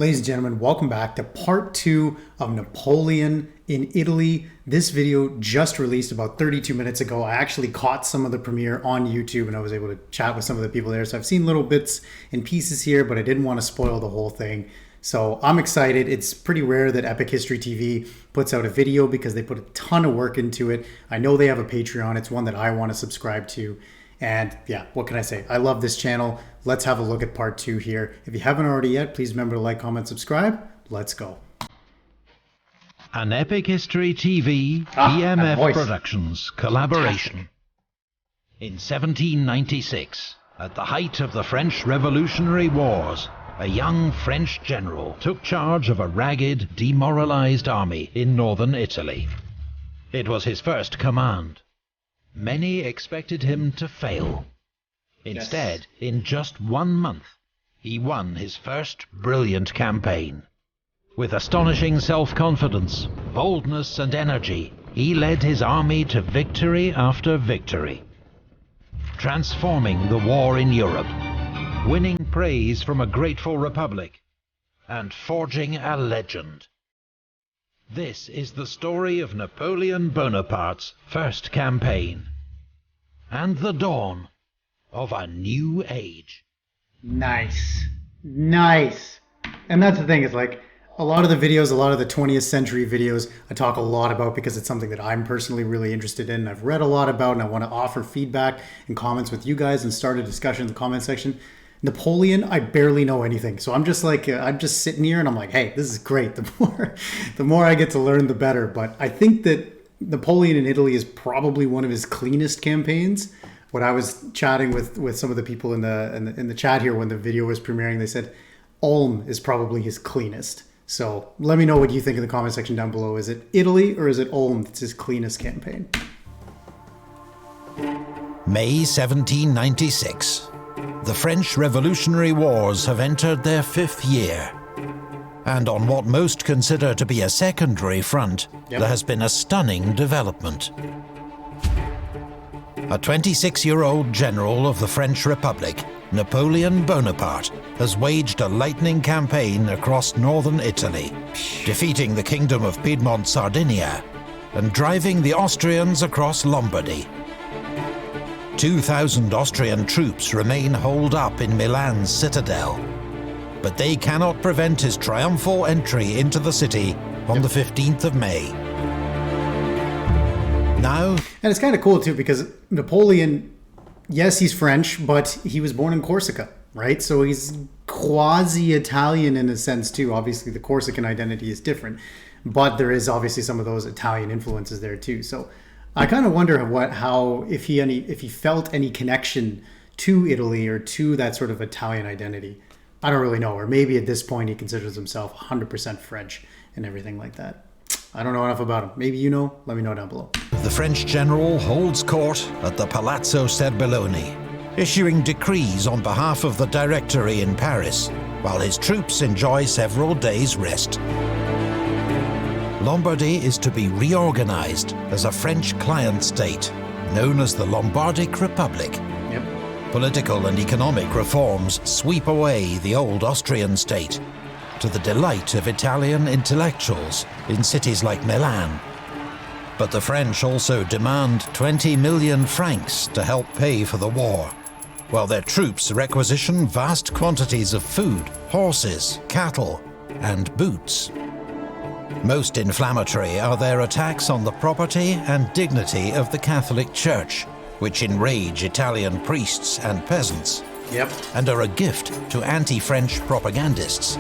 Ladies and gentlemen, welcome back to part 2 of Napoleon in Italy. This video just released about 32 minutes ago. I actually caught some of the premiere on YouTube and I was able to chat with some of the people there. So I've seen little bits and pieces here, but I didn't want to spoil the whole thing. So I'm excited. It's pretty rare that Epic History TV puts out a video because they put a ton of work into it. I know they have a Patreon. It's one that I want to subscribe to. And yeah, what can I say? I love this channel. Let's have a look at part 2 here. If you haven't already yet, please remember to like, comment, subscribe. Let's go. An Epic History TV EMF Productions collaboration. In 1796, at the height of the French Revolutionary Wars, a young French general took charge of a ragged, demoralized army in northern Italy. It was his first command. Many expected him to fail. Instead, in just 1 month, he won his first brilliant campaign. With astonishing self-confidence, boldness and energy, he led his army to victory after victory, transforming the war in Europe, winning praise from a grateful republic, and forging a legend. This is the story of Napoleon Bonaparte's first campaign, and the dawn of a new age. Nice. Nice. And that's the thing, is like, a lot of the videos, a lot of the 20th century videos, I talk a lot about because it's something that I'm personally really interested in. I've read a lot about, and I want to offer feedback and comments with you guys and start a discussion in the comment section. Napoleon, I barely know anything. So I'm just like, I'm just sitting here and I'm like, hey, this is great. The more I get to learn, the better. But I think that Napoleon in Italy is probably one of his cleanest campaigns. When I was chatting with some of the people in the chat here when the video was premiering, they said Ulm is probably his cleanest. So let me know what you think in the comment section down below. Is it Italy or is it Ulm that's his cleanest campaign? May 1796. The French Revolutionary Wars have entered their 5th year. And on what most consider to be a secondary front, there has been a stunning development. A 26-year-old general of the French Republic, Napoleon Bonaparte, has waged a lightning campaign across northern Italy, defeating the Kingdom of Piedmont-Sardinia and driving the Austrians across Lombardy. 2,000 Austrian troops remain holed up in Milan's citadel, but they cannot prevent his triumphal entry into the city on the 15th of May. Now, and it's kind of cool too, because Napoleon, yes, he's French, but he was born in Corsica, right? So he's quasi-Italian in a sense too. Obviously, the Corsican identity is different, but there is obviously some of those Italian influences there too. So I kind of wonder if he felt any connection to Italy or to that sort of Italian identity. I don't really know, or maybe at this point he considers himself 100% French and everything like that. I don't know enough about him. Maybe you know? Let me know down below. The French general holds court at the Palazzo Serbelloni, issuing decrees on behalf of the Directory in Paris, while his troops enjoy several days' rest. Lombardy is to be reorganized as a French client state, known as the Lombardic Republic. Political and economic reforms sweep away the old Austrian state, to the delight of Italian intellectuals in cities like Milan. But the French also demand 20 million francs to help pay for the war, while their troops requisition vast quantities of food, horses, cattle, and boots. Most inflammatory are their attacks on the property and dignity of the Catholic Church, which enrage Italian priests and peasants, and are a gift to anti-French propagandists.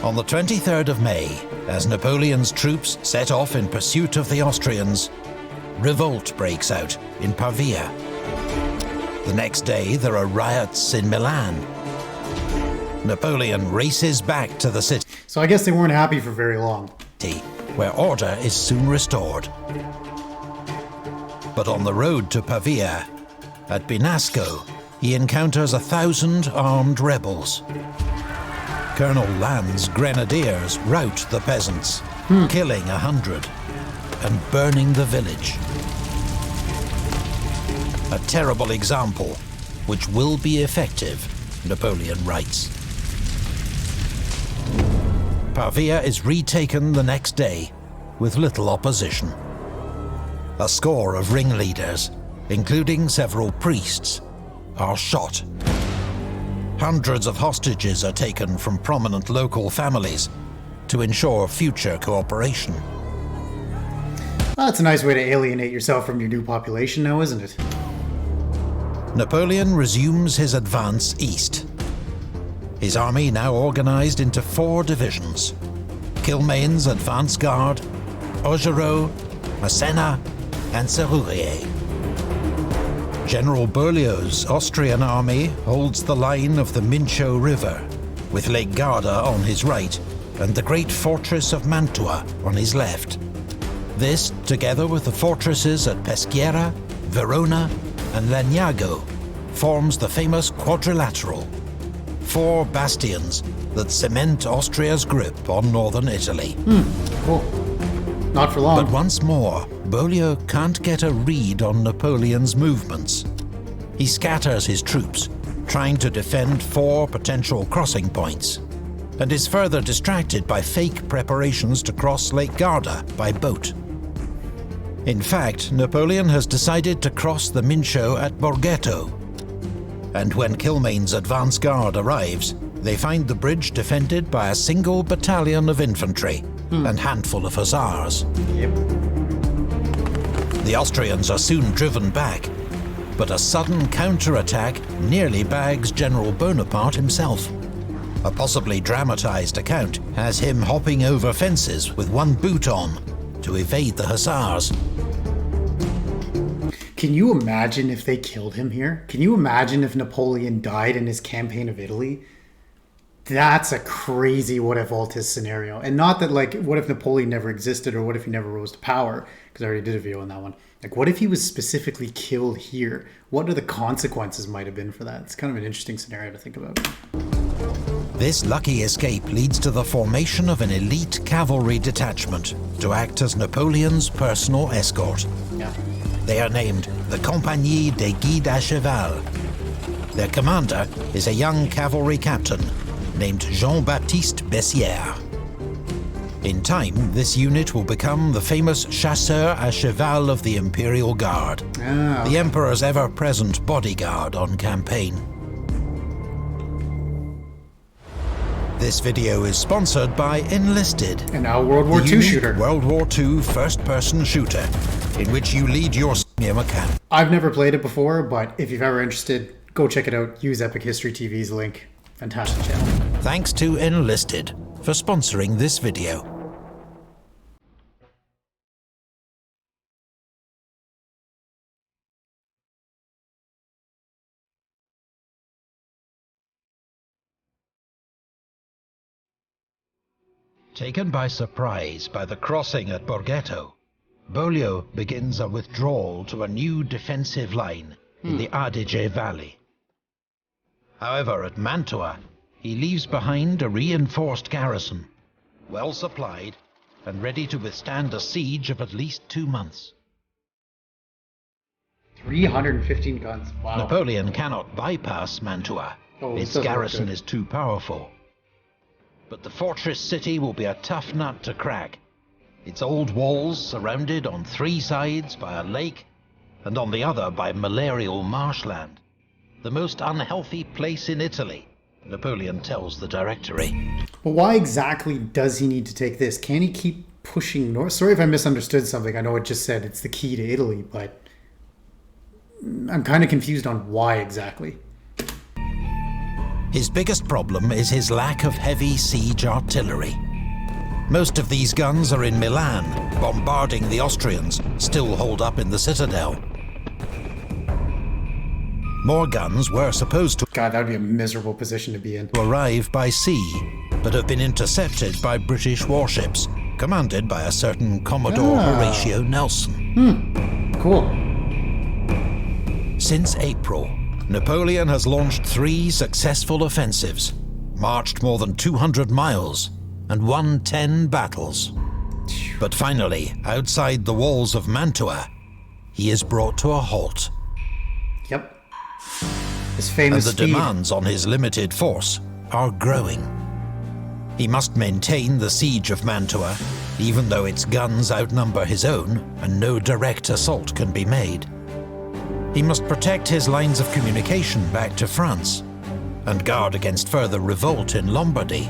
On the 23rd of May, as Napoleon's troops set off in pursuit of the Austrians, revolt breaks out in Pavia. The next day, there are riots in Milan. Napoleon races back to the city. So I guess they weren't happy for very long. Where order is soon restored. But on the road to Pavia, at Binasco, he encounters 1,000 armed rebels. Colonel Lannes' grenadiers rout the peasants, killing 100 and burning the village. A terrible example, which will be effective, Napoleon writes. Pavia is retaken the next day with little opposition. A score of ringleaders, including several priests, are shot. Hundreds of hostages are taken from prominent local families to ensure future cooperation. Well, that's a nice way to alienate yourself from your new population now, isn't it? Napoleon resumes his advance east. His army now organized into 4 divisions: Kilmain's advance guard, Augereau, Massena, and Serrurier. General Berlioz's Austrian army holds the line of the Mincio River, with Lake Garda on his right and the great fortress of Mantua on his left. This, together with the fortresses at Peschiera, Verona, and Lagnago, forms the famous quadrilateral. 4 bastions that cement Austria's grip on northern Italy. Cool. Not for long. But once more, Beaulieu can't get a read on Napoleon's movements. He scatters his troops, trying to defend 4 potential crossing points, and is further distracted by fake preparations to cross Lake Garda by boat. In fact, Napoleon has decided to cross the Mincio at Borghetto, and when Kilmain's advance guard arrives, they find the bridge defended by a single battalion of infantry and handful of hussars. Yep. The Austrians are soon driven back, but a sudden counterattack nearly bags General Bonaparte himself. A possibly dramatized account has him hopping over fences with one boot on to evade the hussars. Can you imagine if they killed him here? Can you imagine if Napoleon died in his campaign of Italy? That's a crazy what-if-Altis scenario. And not that, like, what if Napoleon never existed, or what if he never rose to power? Because I already did a video on that one. Like, what if he was specifically killed here? What are the consequences might have been for that? It's kind of an interesting scenario to think about. This lucky escape leads to the formation of an elite cavalry detachment to act as Napoleon's personal escort. Yeah. They are named the Compagnie des Guides à Cheval. Their commander is a young cavalry captain named Jean-Baptiste Bessières. In time, this unit will become the famous Chasseurs à Cheval of the Imperial Guard, the Emperor's ever-present bodyguard on campaign. This video is sponsored by Enlisted, And now World War the II unique shooter. World War II first-person shooter, in which you lead your account. I've never played it before, but if you're ever interested, go check it out. Use Epic History TV's link. Fantastic channel. Thanks to Enlisted for sponsoring this video. Taken by surprise by the crossing at Borghetto, Beaulieu begins a withdrawal to a new defensive line in the Adige Valley. However, at Mantua, he leaves behind a reinforced garrison, well supplied and ready to withstand a siege of at least 2 months. 315 guns. Wow. Napoleon cannot bypass Mantua. Its garrison is too powerful. But the fortress city will be a tough nut to crack. Its old walls surrounded on 3 sides by a lake and on the other by malarial marshland. The most unhealthy place in Italy, Napoleon tells the Directory. But why exactly does he need to take this? Can he keep pushing north? Sorry if I misunderstood something. I know it just said it's the key to Italy, but I'm kind of confused on why exactly. His biggest problem is his lack of heavy siege artillery. Most of these guns are in Milan, bombarding the Austrians, still holed up in the citadel. More guns were supposed to God, that would be a miserable position to be in. arrive by sea, but have been intercepted by British warships, commanded by a certain Commodore Horatio Nelson. Cool. Since April, Napoleon has launched 3 successful offensives, marched more than 200 miles, and won 10 battles. But finally, outside the walls of Mantua, he is brought to a halt. Yep. His famous And the demands on his limited force are growing. He must maintain the siege of Mantua, even though its guns outnumber his own and no direct assault can be made. He must protect his lines of communication back to France and guard against further revolt in Lombardy.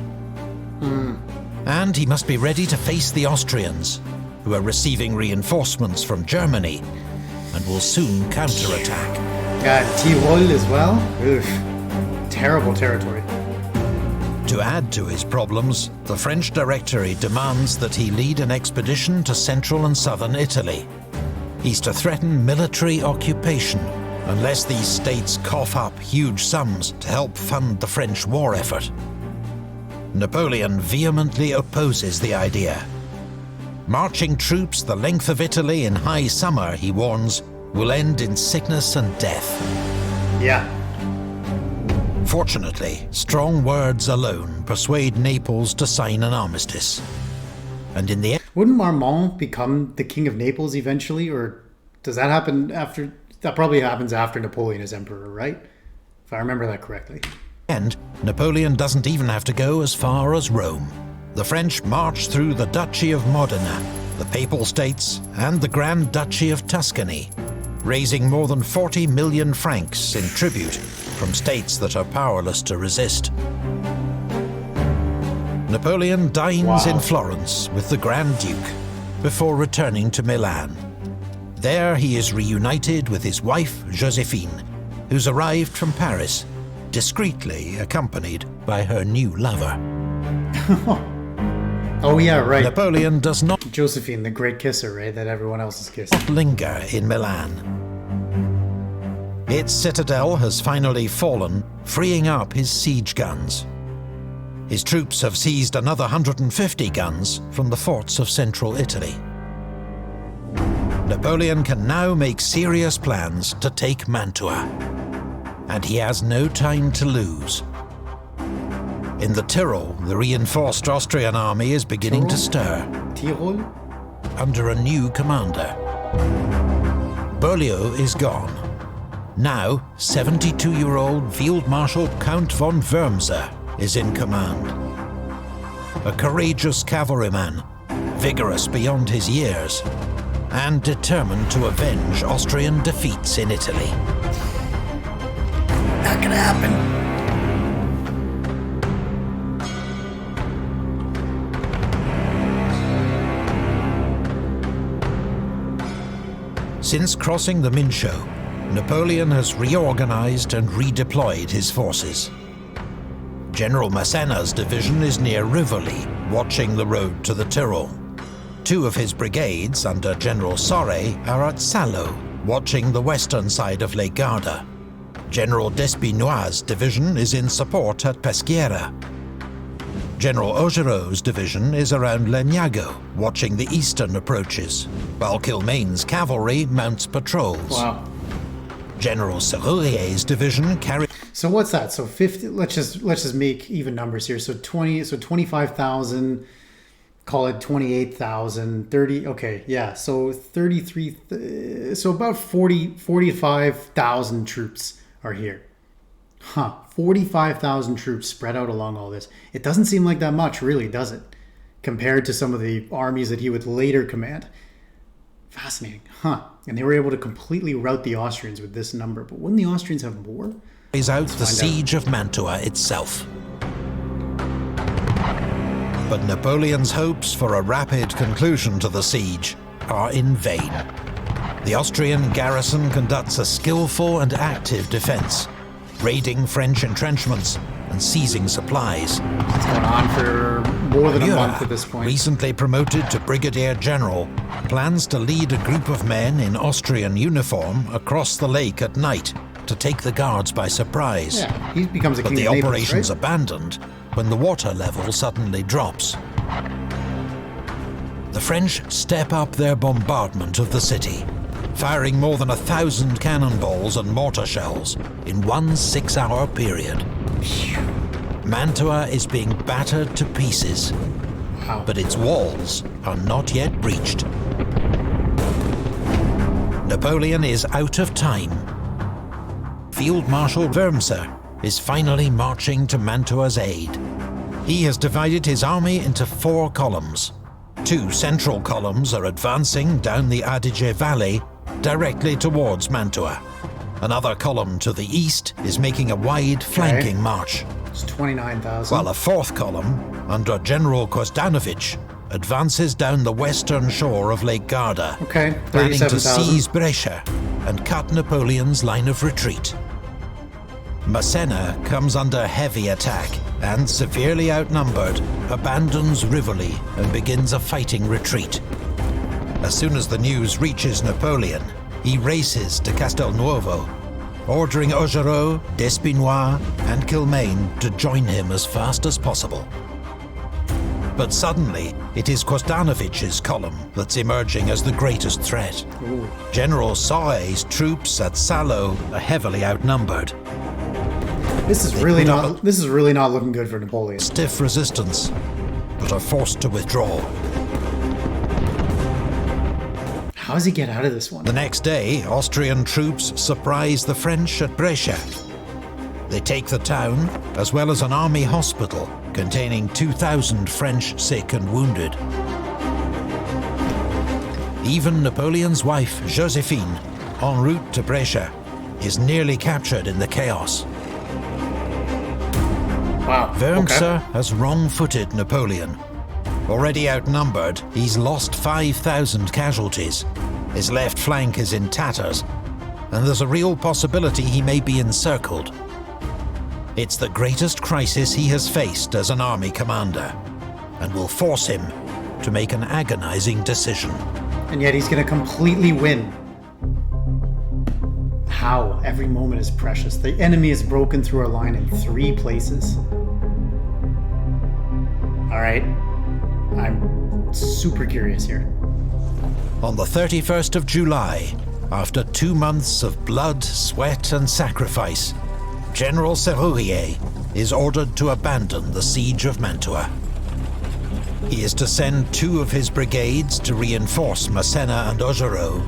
And he must be ready to face the Austrians, who are receiving reinforcements from Germany and will soon counterattack. Got Tyrol as well? Oof. Terrible territory. To add to his problems, the French Directory demands that he lead an expedition to central and southern Italy. He's to threaten military occupation unless these states cough up huge sums to help fund the French war effort. Napoleon vehemently opposes the idea. Marching troops the length of Italy in high summer, he warns, will end in sickness and death. Yeah. Fortunately, strong words alone persuade Naples to sign an armistice. And in the end... Wouldn't Marmont become the king of Naples eventually, or does that happen after... That probably happens after Napoleon is emperor, right? If I remember that correctly. And Napoleon doesn't even have to go as far as Rome. The French march through the Duchy of Modena, the Papal States, and the Grand Duchy of Tuscany, raising more than 40 million francs in tribute from states that are powerless to resist. Napoleon dines in Florence with the Grand Duke before returning to Milan. There he is reunited with his wife, Josephine, who's arrived from Paris, discreetly accompanied by her new lover. Oh yeah, right. Napoleon does not... Josephine, the great kisser, right? That everyone else is kissing. ...linger in Milan. Its citadel has finally fallen, freeing up his siege guns. His troops have seized another 150 guns from the forts of central Italy. Napoleon can now make serious plans to take Mantua, and he has no time to lose. In the Tyrol, the reinforced Austrian army is beginning to stir. Tyrol? Under a new commander. Berlioz is gone. Now, 72-year-old Field Marshal Count von Wurmser is in command. A courageous cavalryman, vigorous beyond his years, and determined to avenge Austrian defeats in Italy. Not gonna happen. Since crossing the Mincio, Napoleon has reorganized and redeployed his forces. General Massena's division is near Rivoli, watching the road to the Tyrol. Two of his brigades, under General Sorre, are at Salò, watching the western side of Lake Garda. General Despinois' division is in support at Peschiera. General Augereau's division is around Legnago, watching the eastern approaches, while Kilmain's cavalry mounts patrols. Wow. General Serrurier's division carries... So what's that? So 50. Let's just make even numbers here. So 25,000. Call it 28,000. 30. Okay, yeah. So 33. So about 45,000 troops are here. 45,000 troops spread out along all this. It doesn't seem like that much, really, does it? Compared to some of the armies that he would later command. Fascinating, And they were able to completely rout the Austrians with this number. But wouldn't the Austrians have more? Is out the siege of Mantua itself. But Napoleon's hopes for a rapid conclusion to the siege are in vain. The Austrian garrison conducts a skillful and active defense, raiding French entrenchments and seizing supplies. It's going on for more than a month at this point. Recently promoted to Brigadier General, plans to lead a group of men in Austrian uniform across the lake at night to take the guards by surprise. Yeah, he becomes a king of Naples. But the operation's abandoned when the water level suddenly drops. The French step up their bombardment of the city, firing more than 1,000 cannonballs and mortar shells in one 6-hour period. Mantua is being battered to pieces, but its walls are not yet breached. Napoleon is out of time. Field Marshal Wurmser is finally marching to Mantua's aid. He has divided his army into 4 columns. 2 central columns are advancing down the Adige Valley directly towards Mantua. Another column to the east is making a wide flanking march. It's 29,000. While a 4th column, under General Kostanovic, advances down the western shore of Lake Garda, okay, planning to 37,000. seize Brescia and cut Napoleon's line of retreat. Massena comes under heavy attack and, severely outnumbered, abandons Rivoli and begins a fighting retreat. As soon as the news reaches Napoleon, he races to Castelnuovo, ordering Augereau, Despinois and Kilmaine to join him as fast as possible. But suddenly, it is Kostanovic's column that's emerging as the greatest threat. Ooh. General Saue's troops at Salo are heavily outnumbered. This is really not looking good for Napoleon. Stiff resistance, but are forced to withdraw. How does he get out of this one? The next day, Austrian troops surprise the French at Brescia. They take the town, as well as an army hospital containing 2,000 French sick and wounded. Even Napoleon's wife, Josephine, en route to Brescia, is nearly captured in the chaos. Wow. Wurmser has wrong-footed Napoleon. Already outnumbered, he's lost 5,000 casualties. His left flank is in tatters, and there's a real possibility he may be encircled. It's the greatest crisis he has faced as an army commander, and will force him to make an agonizing decision. And yet he's going to completely win. How? Every moment is precious. The enemy has broken through our line in 3 places. All right. I'm super curious here. On the 31st of July, after 2 months of blood, sweat and sacrifice, General Serrurier is ordered to abandon the siege of Mantua. He is to send 2 of his brigades to reinforce Massena and Augereau,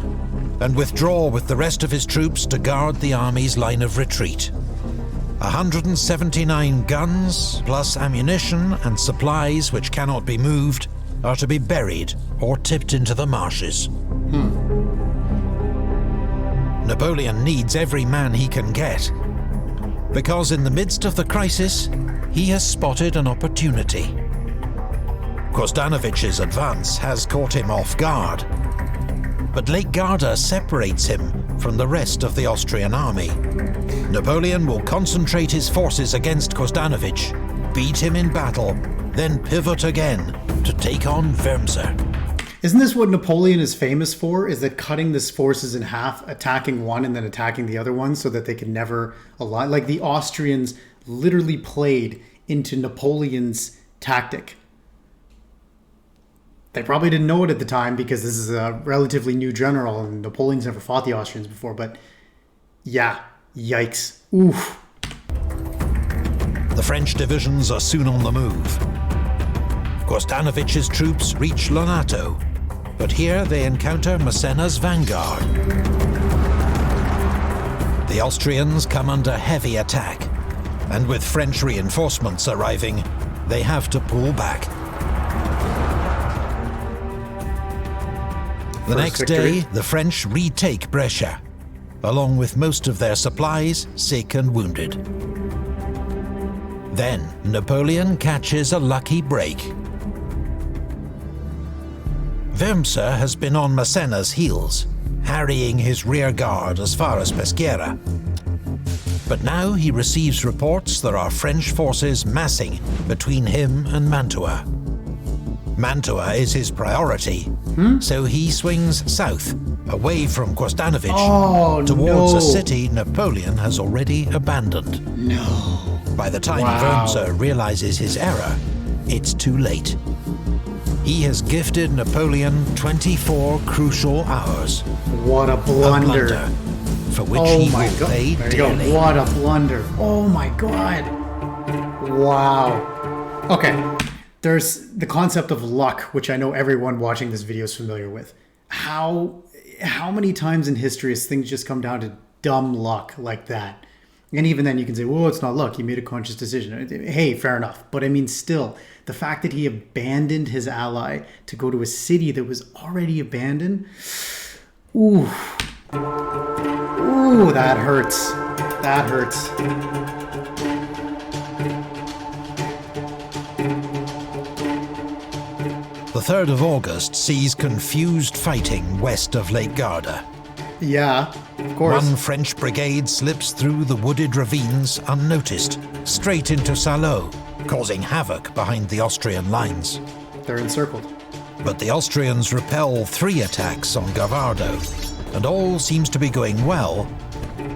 and withdraw with the rest of his troops to guard the army's line of retreat. 179 guns, plus ammunition and supplies which cannot be moved, are to be buried or tipped into the marshes. Napoleon needs every man he can get, because in the midst of the crisis, he has spotted an opportunity. Kostanovic's advance has caught him off guard, but Lake Garda separates him from the rest of the Austrian army. Napoleon will concentrate his forces against Kostanovic, beat him in battle, then pivot again to take on Wurmser. Isn't this what Napoleon is famous for? Is that cutting his forces in half, attacking one and then attacking the other one so that they can never align? Like the Austrians literally played into Napoleon's tactic. They probably didn't know it at the time because this is a relatively new general and Napoleon's never fought the Austrians before, but yeah, yikes. Oof. The French divisions are soon on the move. Kostanovic's troops reach Lonato, but here they encounter Massena's vanguard. The Austrians come under heavy attack, and with French reinforcements arriving, they have to pull back. The next day, the French retake Brescia, along with most of their supplies, sick and wounded. Then, Napoleon catches a lucky break. Wurmser has been on Massena's heels, harrying his rear guard as far as Peschiera. But now he receives reports there are French forces massing between him and Mantua. Mantua is his priority, so he swings south, away from Kostanovic, towards a city Napoleon has already abandoned. No. By the time Wurmser realizes his error, it's too late. He has gifted Napoleon 24 crucial hours. What a blunder. For which he will pay dearly. What a blunder. Oh my god. Wow. Okay. There's the concept of luck, which I know everyone watching this video is familiar with. How many times in history has things just come down to dumb luck like that? And even then you can say, well, it's not luck. He made a conscious decision. Hey, fair enough. But I mean, still, the fact that he abandoned his ally to go to a city that was already abandoned. Ooh. Ooh, that hurts. That hurts. The 3rd of August sees confused fighting west of Lake Garda. Yeah, of course. One French brigade slips through the wooded ravines unnoticed, straight into Salò, causing havoc behind the Austrian lines. They're encircled. But the Austrians repel 3 attacks on Gavardo, and all seems to be going well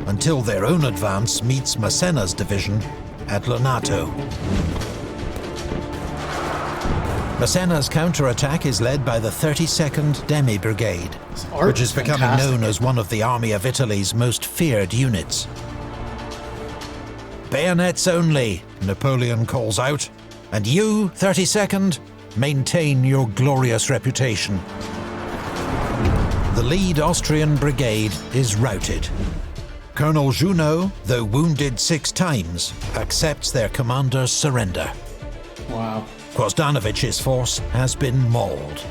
until their own advance meets Massena's division at Lonato. Massena's counterattack is led by the 32nd Demi Brigade, which is becoming known as one of the Army of Italy's most feared units. "Bayonets only," Napoleon calls out, "and you, 32nd, maintain your glorious reputation." The lead Austrian brigade is routed. Colonel Junot, though wounded 6 times, accepts their commander's surrender. Wow. Kostanovich's force has been mauled.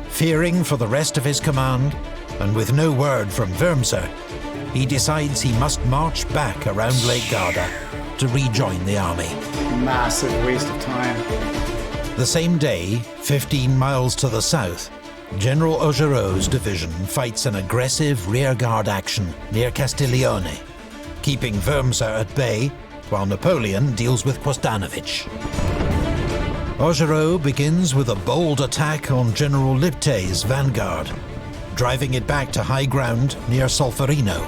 Fearing for the rest of his command, and with no word from Wurmser, he decides he must march back around Lake Garda to rejoin the army. Massive waste of time. The same day, 15 miles to the south, General Augereau's division fights an aggressive rearguard action near Castiglione, keeping Wurmser at bay while Napoleon deals with Kostanovich. Augereau begins with a bold attack on General Liptay's vanguard, driving it back to high ground near Solferino.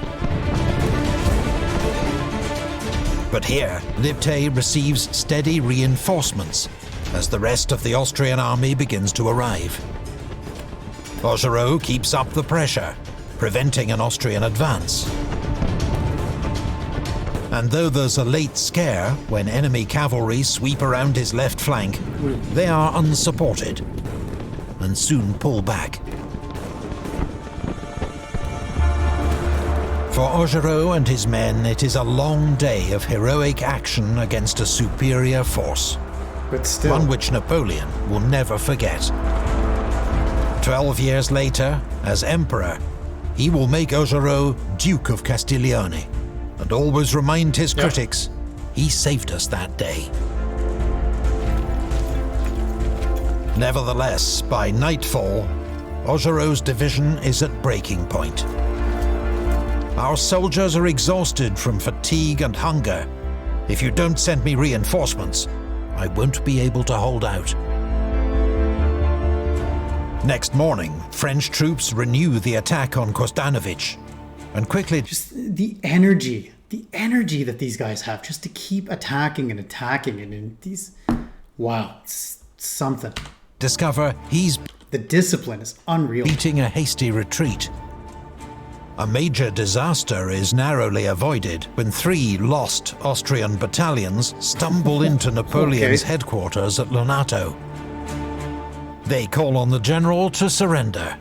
But here, Liptay receives steady reinforcements as the rest of the Austrian army begins to arrive. Augereau keeps up the pressure, preventing an Austrian advance. And though there's a late scare when enemy cavalry sweep around his left flank, they are unsupported and soon pull back. For Augereau and his men, it is a long day of heroic action against a superior force, But still. one which Napoleon will never forget. 12 years later, as emperor, he will make Augereau Duke of Castiglione, and always remind his critics, he saved us that day. Nevertheless, by nightfall, Augereau's division is at breaking point. "Our soldiers are exhausted from fatigue and hunger. If you don't send me reinforcements, I won't be able to hold out." Next morning, French troops renew the attack on Kostanovich, and quickly... Just the energy that these guys have just to keep attacking and attacking and these, wow, it's something. Discover he's The discipline is unreal. beating a hasty retreat. A major disaster is narrowly avoided when 3 lost Austrian battalions stumble into Napoleon's headquarters at Lonato. They call on the general to surrender.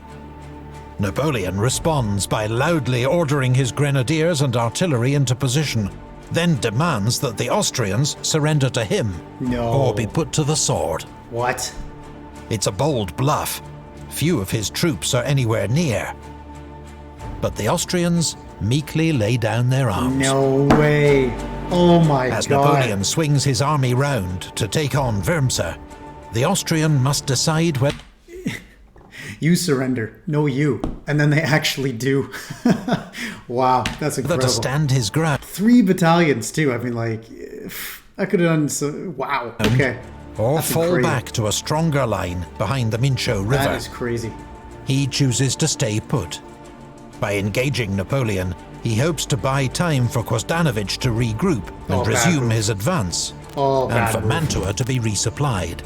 Napoleon responds by loudly ordering his grenadiers and artillery into position, then demands that the Austrians surrender to him or be put to the sword. What? It's a bold bluff. Few of his troops are anywhere near. But the Austrians meekly lay down their arms. No way. Oh my God. As Napoleon swings his army round to take on Wurmser, the Austrian must decide whether... You surrender. No, you. And then they actually do. Wow, that's incredible. to stand his ground 3 battalions too. I mean, like, I could have done so. Wow. Okay. or That's fall crazy. back to a stronger line behind the Mincio River. That is crazy. He chooses to stay put. By engaging Napoleon, he hopes to buy time for Kostanovich to regroup and resume his advance, and for Mantua to be resupplied.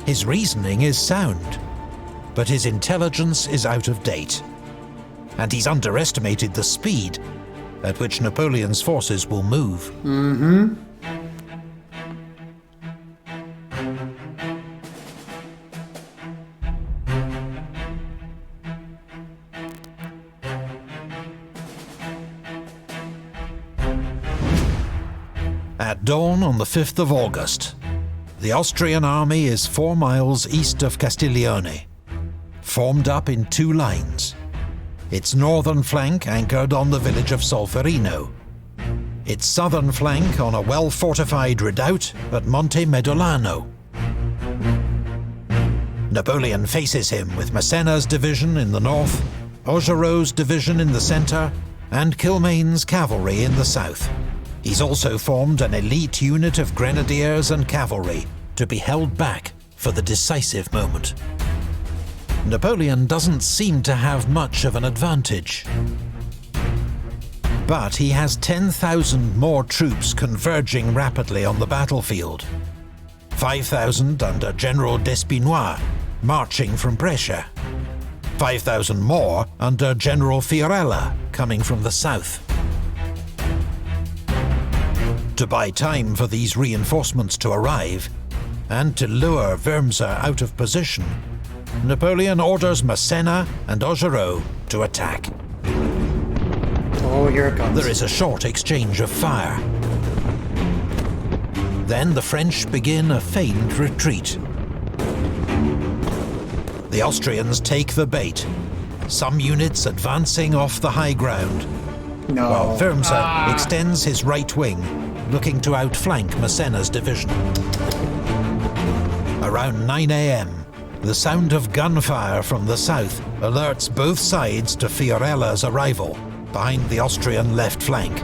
His reasoning is sound, but his intelligence is out of date, and he's underestimated the speed at which Napoleon's forces will move. dawn on the 5th of August. The Austrian army is 4 miles east of Castiglione, formed up in 2 lines. Its northern flank anchored on the village of Solferino, its southern flank on a well-fortified redoubt at Monte Medolano. Napoleon faces him with Massena's division in the north, Augereau's division in the centre, and Kilmain's cavalry in the south. He's also formed an elite unit of grenadiers and cavalry to be held back for the decisive moment. Napoleon doesn't seem to have much of an advantage. But he has 10,000 more troops converging rapidly on the battlefield. 5,000 under General Despinois, marching from Brescia. 5,000 more under General Fiorella, coming from the south. To buy time for these reinforcements to arrive, and to lure Wurmser out of position, Napoleon orders Massena and Augereau to attack. Oh, here it comes. There is a short exchange of fire. Then the French begin a feigned retreat. The Austrians take the bait, some units advancing off the high ground, while Wurmser extends his right wing, looking to outflank Massena's division. Around 9 AM, the sound of gunfire from the south alerts both sides to Fiorella's arrival, behind the Austrian left flank.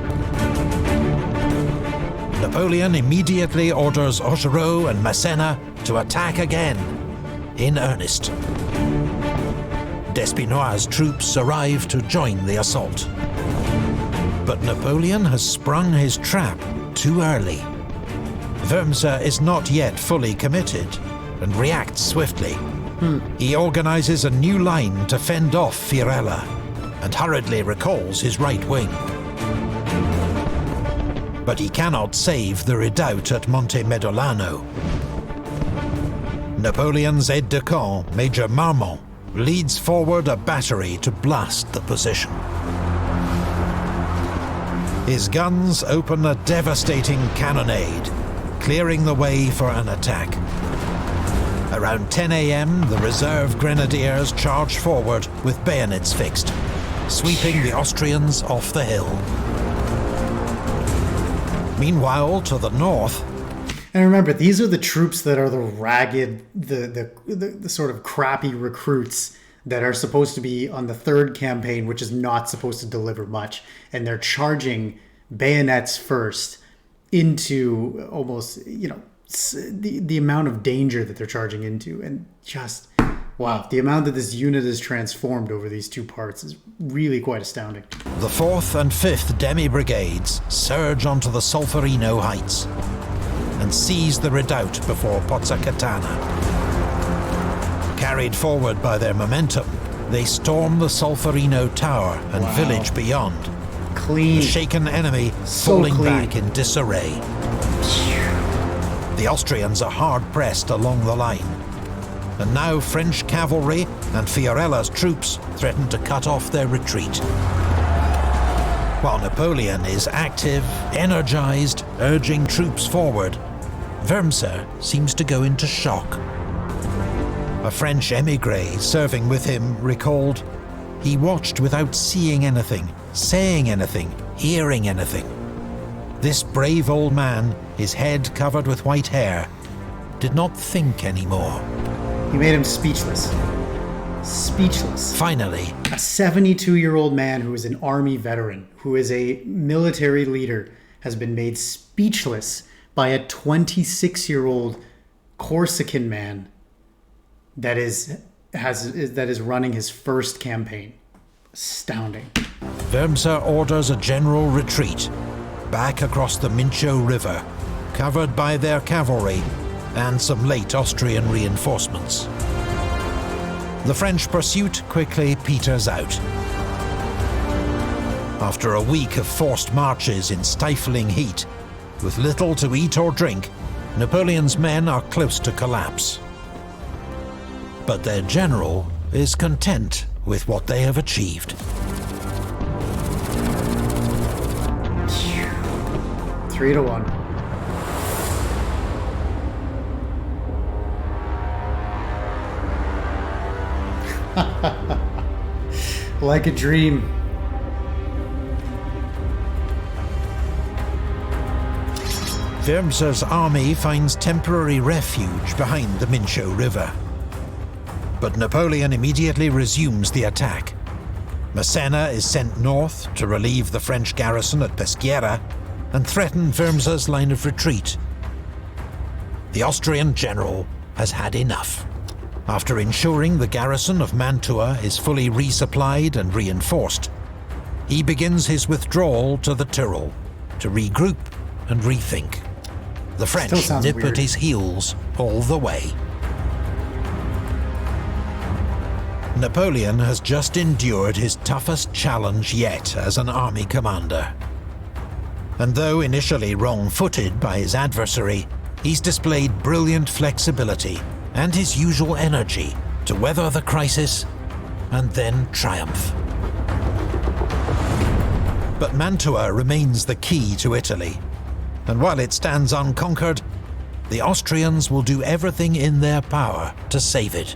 Napoleon immediately orders Augereau and Massena to attack again, in earnest. Despinois' troops arrive to join the assault. But Napoleon has sprung his trap too early. Wurmser is not yet fully committed and reacts swiftly. He organizes a new line to fend off Fiorella and hurriedly recalls his right wing. But he cannot save the redoubt at Monte Medolano. Napoleon's aide-de-camp, Major Marmont, leads forward a battery to blast the position. His guns open a devastating cannonade, clearing the way for an attack. Around 10 AM, the reserve grenadiers charge forward with bayonets fixed, sweeping the Austrians off the hill. Meanwhile, to the north... And remember, these are the troops that are the ragged, the sort of crappy recruits that are supposed to be on the third campaign, which is not supposed to deliver much. And they're charging bayonets first into almost, you know, the amount of danger that they're charging into. And just, wow, the amount that this unit is transformed over these two parts is really quite astounding. The 4th and 5th Demi-Brigades surge onto the Solferino heights and seize the redoubt before Pozzacatana. Carried forward by their momentum, they storm the Solferino tower and village beyond. Clean. The shaken enemy So falling clean. back in disarray. The Austrians are hard-pressed along the line, and now French cavalry and Fiorella's troops threaten to cut off their retreat. While Napoleon is active, energized, urging troops forward, Wurmser seems to go into shock. A French émigré serving with him recalled, "He watched without seeing anything, saying anything, hearing anything. This brave old man, his head covered with white hair, did not think anymore." He made him speechless. Speechless. Finally, A 72-year-old man who is an army veteran, who is a military leader, has been made speechless by a 26-year-old Corsican man that is running his first campaign. Astounding. Wurmser orders a general retreat back across the Mincio River, covered by their cavalry and some late Austrian reinforcements. The French pursuit quickly peters out. After a week of forced marches in stifling heat, with little to eat or drink, Napoleon's men are close to collapse. But their general is content with what they have achieved. 3-1. Like a dream. Wurmser's army finds temporary refuge behind the Mincho River. But Napoleon immediately resumes the attack. Massena is sent north to relieve the French garrison at Peschiera and threaten Wurmser's line of retreat. The Austrian general has had enough. After ensuring the garrison of Mantua is fully resupplied and reinforced, he begins his withdrawal to the Tyrol to regroup and rethink. The French nip at his heels all the way. Napoleon has just endured his toughest challenge yet as an army commander. And though initially wrong-footed by his adversary, he's displayed brilliant flexibility and his usual energy to weather the crisis and then triumph. But Mantua remains the key to Italy, and while it stands unconquered, the Austrians will do everything in their power to save it.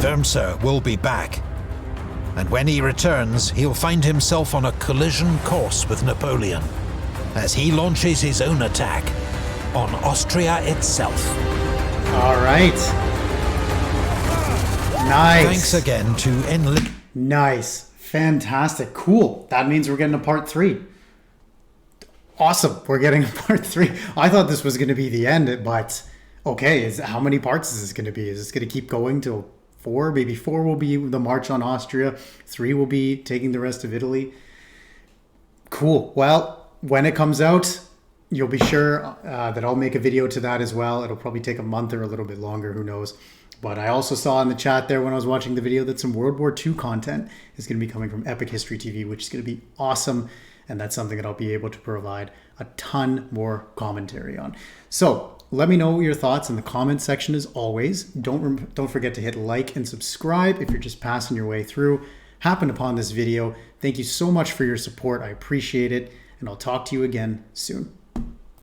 Wurmser will be back, and when he returns, he'll find himself on a collision course with Napoleon, as he launches his own attack on Austria itself. All right. Nice. Thanks again to Nice. Fantastic. Cool. That means we're getting a part 3. Awesome. We're getting a part 3. I thought this was going to be the end, but okay. How many parts is this going to be? Is this going to keep going till 4? Maybe 4 will be the march on Austria. 3 will be taking the rest of Italy. Cool. Well, when it comes out, you'll be sure that I'll make a video to that as well. It'll probably take a month or a little bit longer, who knows. But I also saw in the chat there when I was watching the video that some World War II content is going to be coming from Epic History TV, which is going to be awesome. And that's something that I'll be able to provide a ton more commentary on. So let me know your thoughts in the comment section as always. Don't forget to hit like and subscribe if you're just passing your way through, happened upon this video. Thank you so much for your support. I appreciate it. And I'll talk to you again soon.